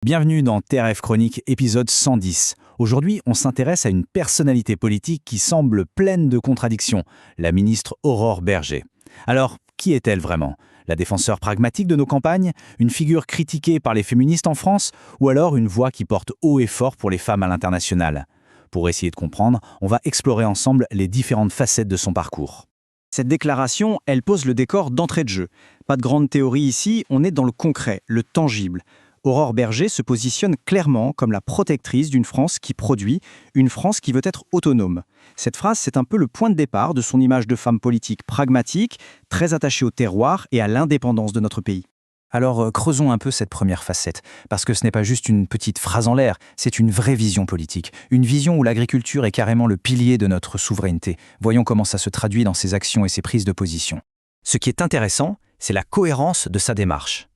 Bienvenue dans TRF Chronique, épisode 110. Aujourd'hui, on s'intéresse à une personnalité politique qui semble pleine de contradictions, la ministre Aurore Bergé. Alors, qui est-elle vraiment? La défenseur pragmatique de nos campagnes? Une figure critiquée par les féministes en France? Ou alors une voix qui porte haut et fort pour les femmes à l'international? Pour essayer de comprendre, on va explorer ensemble les différentes facettes de son parcours. Cette déclaration, elle pose le décor d'entrée de jeu. Pas de grande théorie ici, on est dans le concret, le tangible. Aurore Bergé se positionne clairement comme la protectrice d'une France qui produit, une France qui veut être autonome. Cette phrase, c'est un peu le point de départ de son image de femme politique pragmatique, très attachée au terroir et à l'indépendance de notre pays. Alors, creusons un peu cette première facette, parce que ce n'est pas juste une petite phrase en l'air, c'est une vraie vision politique. Une vision où l'agriculture est carrément le pilier de notre souveraineté. Voyons comment ça se traduit dans ses actions et ses prises de position. Ce qui est intéressant, c'est la cohérence de sa démarche.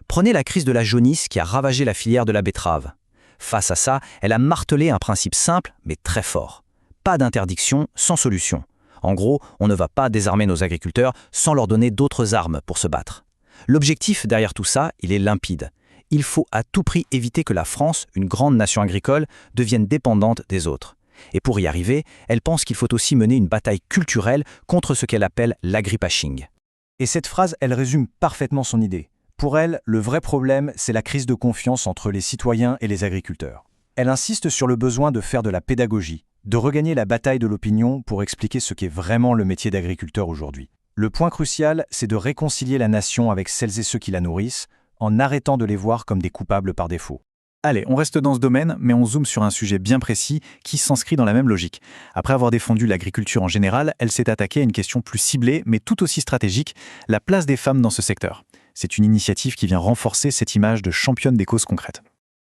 Prenez la crise de la jaunisse qui a ravagé la filière de la betterave. Face à ça, elle a martelé un principe simple mais très fort. Pas d'interdiction sans solution. En gros, on ne va pas désarmer nos agriculteurs sans leur donner d'autres armes pour se battre. L'objectif derrière tout ça, il est limpide. Il faut à tout prix éviter que la France, une grande nation agricole, devienne dépendante des autres. Et pour y arriver, elle pense qu'il faut aussi mener une bataille culturelle contre ce qu'elle appelle l'agripashing. Et cette phrase, elle résume parfaitement son idée. Pour elle, le vrai problème, c'est la crise de confiance entre les citoyens et les agriculteurs. Elle insiste sur le besoin de faire de la pédagogie, de regagner la bataille de l'opinion pour expliquer ce qu'est vraiment le métier d'agriculteur aujourd'hui. Le point crucial, c'est de réconcilier la nation avec celles et ceux qui la nourrissent, en arrêtant de les voir comme des coupables par défaut. Allez, on reste dans ce domaine, mais on zoome sur un sujet bien précis qui s'inscrit dans la même logique. Après avoir défendu l'agriculture en général, elle s'est attaquée à une question plus ciblée, mais tout aussi stratégique, la place des femmes dans ce secteur. C'est une initiative qui vient renforcer cette image de championne des causes concrètes.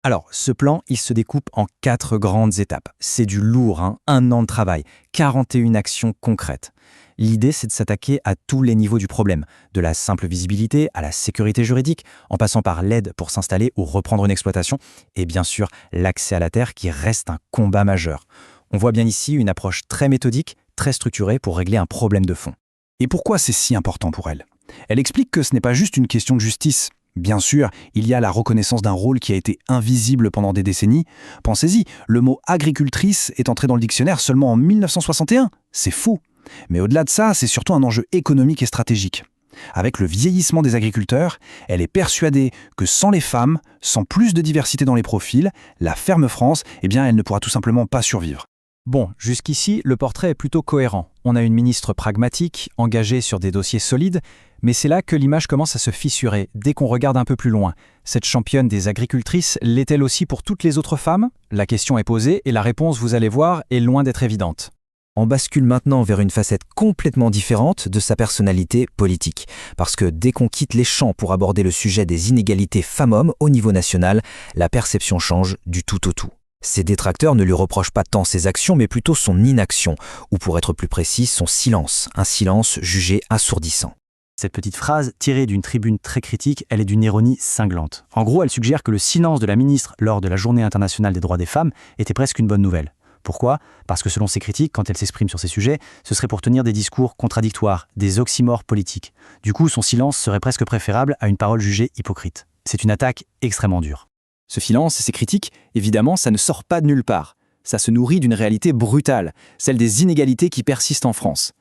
Alors, ce plan, il se découpe en 4 grandes étapes. C'est du lourd, 1 an de travail, 41 actions concrètes. L'idée, c'est de s'attaquer à tous les niveaux du problème, de la simple visibilité à la sécurité juridique, en passant par l'aide pour s'installer ou reprendre une exploitation, et bien sûr l'accès à la terre qui reste un combat majeur. On voit bien ici une approche très méthodique, très structurée pour régler un problème de fond. Et pourquoi c'est si important pour elle? Elle explique que ce n'est pas juste une question de justice. Bien sûr, il y a la reconnaissance d'un rôle qui a été invisible pendant des décennies. Pensez-y, le mot agricultrice est entré dans le dictionnaire seulement en 1961. C'est faux. Mais au-delà de ça, c'est surtout un enjeu économique et stratégique. Avec le vieillissement des agriculteurs, elle est persuadée que sans les femmes, sans plus de diversité dans les profils, la ferme France, elle ne pourra tout simplement pas survivre. Bon, jusqu'ici, le portrait est plutôt cohérent. On a une ministre pragmatique, engagée sur des dossiers solides, mais c'est là que l'image commence à se fissurer, dès qu'on regarde un peu plus loin. Cette championne des agricultrices l'est-elle aussi pour toutes les autres femmes? La question est posée et la réponse, vous allez voir, est loin d'être évidente. On bascule maintenant vers une facette complètement différente de sa personnalité politique. Parce que dès qu'on quitte les champs pour aborder le sujet des inégalités femmes-hommes au niveau national, la perception change du tout au tout. Ses détracteurs ne lui reprochent pas tant ses actions, mais plutôt son inaction, ou pour être plus précis, son silence, un silence jugé assourdissant. Cette petite phrase, tirée d'une tribune très critique, elle est d'une ironie cinglante. En gros, elle suggère que le silence de la ministre lors de la Journée internationale des droits des femmes était presque une bonne nouvelle. Pourquoi? Parce que selon ses critiques, quand elle s'exprime sur ces sujets, ce serait pour tenir des discours contradictoires, des oxymores politiques. Du coup, son silence serait presque préférable à une parole jugée hypocrite. C'est une attaque extrêmement dure. Ce silence et ces critiques, évidemment, ça ne sort pas de nulle part. Ça se nourrit d'une réalité brutale, celle des inégalités qui persistent en France.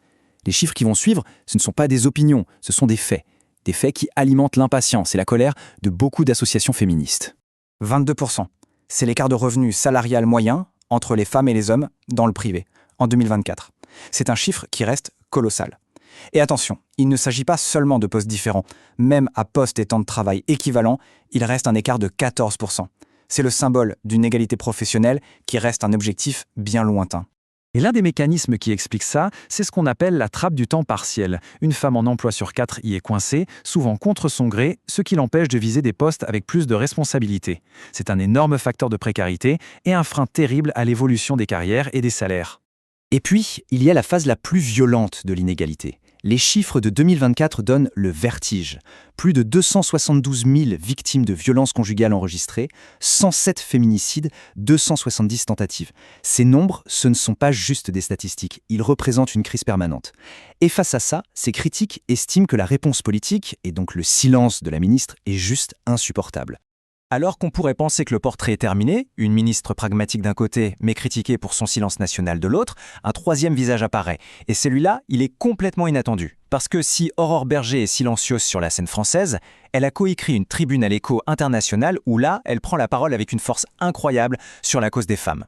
Les chiffres qui vont suivre, ce ne sont pas des opinions, ce sont des faits qui alimentent l'impatience et la colère de beaucoup d'associations féministes. 22%, c'est l'écart de revenus salarial moyen entre les femmes et les hommes dans le privé, en 2024. C'est un chiffre qui reste colossal. Et attention, il ne s'agit pas seulement de postes différents. Même à postes et temps de travail équivalents, il reste un écart de 14%. C'est le symbole d'une égalité professionnelle qui reste un objectif bien lointain. Et l'un des mécanismes qui explique ça, c'est ce qu'on appelle la trappe du temps partiel. Une femme en emploi sur 4 y est coincée, souvent contre son gré, ce qui l'empêche de viser des postes avec plus de responsabilités. C'est un énorme facteur de précarité et un frein terrible à l'évolution des carrières et des salaires. Et puis, il y a la phase la plus violente de l'inégalité. Les chiffres de 2024 donnent le vertige. Plus de 272 000 victimes de violences conjugales enregistrées, 107 féminicides, 270 tentatives. Ces nombres, ce ne sont pas juste des statistiques, ils représentent une crise permanente. Et face à ça, ces critiques estiment que la réponse politique, et donc le silence de la ministre, est juste insupportable. Alors qu'on pourrait penser que le portrait est terminé, une ministre pragmatique d'un côté, mais critiquée pour son silence national de l'autre, un troisième visage apparaît. Et celui-là, il est complètement inattendu. Parce que si Aurore Bergé est silencieuse sur la scène française, elle a coécrit une tribune à l'Écho international où là, elle prend la parole avec une force incroyable sur la cause des femmes.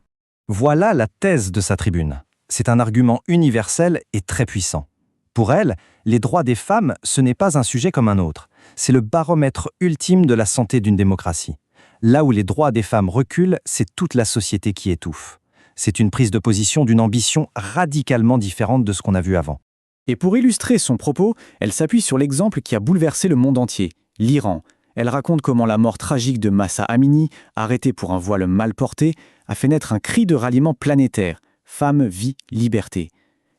Voilà la thèse de sa tribune. C'est un argument universel et très puissant. Pour elle, les droits des femmes, ce n'est pas un sujet comme un autre. C'est le baromètre ultime de la santé d'une démocratie. Là où les droits des femmes reculent, c'est toute la société qui étouffe. C'est une prise de position d'une ambition radicalement différente de ce qu'on a vu avant. Et pour illustrer son propos, elle s'appuie sur l'exemple qui a bouleversé le monde entier, l'Iran. Elle raconte comment la mort tragique de Mahsa Amini, arrêtée pour un voile mal porté, a fait naître un cri de ralliement planétaire « Femme, vie, liberté ».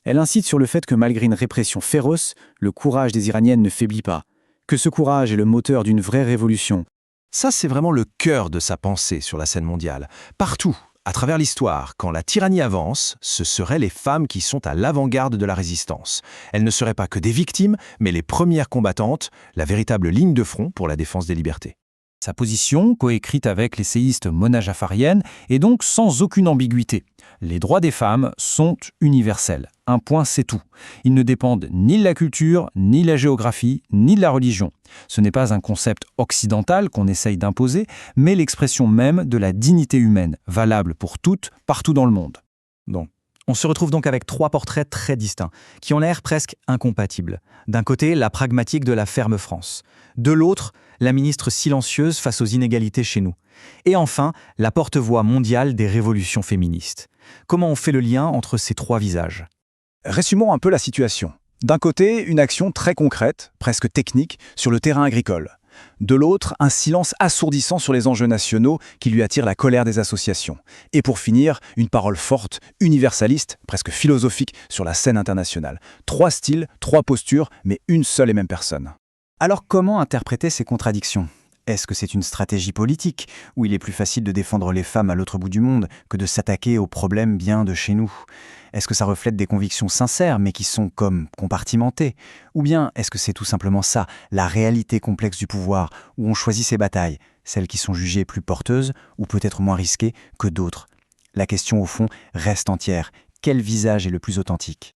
Elle incite sur le fait que malgré une répression féroce, le courage des Iraniennes ne faiblit pas, que ce courage est le moteur d'une vraie révolution. Ça, c'est vraiment le cœur de sa pensée sur la scène mondiale. Partout, à travers l'histoire, quand la tyrannie avance, ce seraient les femmes qui sont à l'avant-garde de la résistance. Elles ne seraient pas que des victimes, mais les premières combattantes, la véritable ligne de front pour la défense des libertés. Sa position, coécrite avec l'essayiste Mona Jafarienne, est donc sans aucune ambiguïté. Les droits des femmes sont universels. Un point, c'est tout. Ils ne dépendent ni de la culture, ni de la géographie, ni de la religion. Ce n'est pas un concept occidental qu'on essaye d'imposer, mais l'expression même de la dignité humaine, valable pour toutes, partout dans le monde. Bon. On se retrouve donc avec trois portraits très distincts, qui ont l'air presque incompatibles. D'un côté, la pragmatique de la ferme France. De l'autre, la ministre silencieuse face aux inégalités chez nous. Et enfin, la porte-voix mondiale des révolutions féministes. Comment on fait le lien entre ces trois visages ? Résumons un peu la situation. D'un côté, une action très concrète, presque technique, sur le terrain agricole. De l'autre, un silence assourdissant sur les enjeux nationaux qui lui attire la colère des associations. Et pour finir, une parole forte, universaliste, presque philosophique sur la scène internationale. Trois styles, trois postures, mais une seule et même personne. Alors comment interpréter ces contradictions ? Est-ce que c'est une stratégie politique, où il est plus facile de défendre les femmes à l'autre bout du monde que de s'attaquer aux problèmes bien de chez nous ? Est-ce que ça reflète des convictions sincères, mais qui sont comme compartimentées ? Ou bien est-ce que c'est tout simplement ça, la réalité complexe du pouvoir, où on choisit ses batailles, celles qui sont jugées plus porteuses ou peut-être moins risquées que d'autres ? La question au fond reste entière. Quel visage est le plus authentique ?